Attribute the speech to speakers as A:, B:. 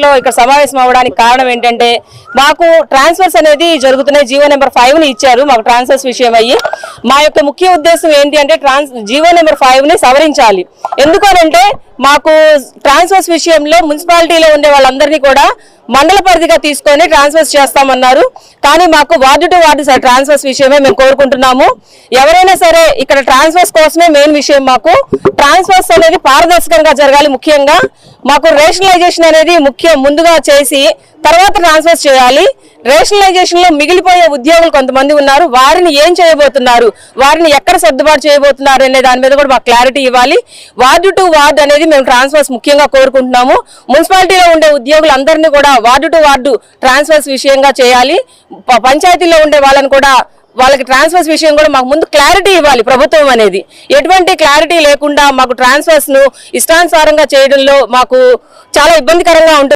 A: లో ఇక్కడ సమావేశం అవ్వడానికి కారణం ఏంటంటే మాకు ట్రాన్స్ఫర్స్ అనేది జరుగుతున్నాయి. జీవో నెంబర్ 5 ని ఇచ్చారు మాకు ట్రాన్స్ఫర్స్ విషయం అయ్యి. మా యొక్క ముఖ్య ఉద్దేశం ఏంటి అంటే జీవో నెంబర్ 5 ని సవరించాలి. ఎందుకనంటే మాకు ట్రాన్స్ఫర్స్ విషయంలో మున్సిపాలిటీలో ఉండే వాళ్ళందరినీ కూడా మండల పరిధిగా తీసుకొని ట్రాన్స్ఫర్స్ చేస్తామన్నారు. కానీ మాకు వార్డు టు వార్డు ట్రాన్స్ఫర్స్ విషయమే మేము కోరుకుంటున్నాము. ఎవరైనా సరే ఇక్కడ ట్రాన్స్ఫర్స్ కోసమే మెయిన్ విషయం. మాకు ట్రాన్స్ఫర్స్ అనేది పారదర్శకంగా జరగాలి. ముఖ్యంగా మాకు రేషనలైజేషన్ అనేది ముందుగా చేసి తర్వాత ట్రాన్స్ఫర్స్ చేయాలి. రేషనలైజేషన్ లో మిగిలిపోయే ఉద్యోగులు కొంతమంది ఉన్నారు. వారిని ఏం చేయబోతున్నారు, వారిని ఎక్కడ సర్దుబాటు చేయబోతున్నారు అనే దాని మీద కూడా మాకు క్లారిటీ ఇవ్వాలి. వార్డు టు వార్డు అనేది మేము ట్రాన్స్ఫర్స్ ముఖ్యంగా కోరుకుంటున్నాము. మున్సిపాలిటీలో ఉండే ఉద్యోగులందరినీ కూడా వార్డు టు వార్డు ట్రాన్స్ఫర్స్ విషయంగా చేయాలి. పంచాయతీలో ఉండే వాళ్ళని కూడా వాళ్ళకి ట్రాన్స్ఫర్స్ విషయం కూడా మాకు ముందు క్లారిటీ ఇవ్వాలి ప్రభుత్వం అనేది. ఎటువంటి క్లారిటీ లేకుండా మాకు ట్రాన్స్ఫర్స్ ను ఇష్టానుసారంగా చేయడంలో మాకు చాలా ఇబ్బందికరంగా ఉంటుంది.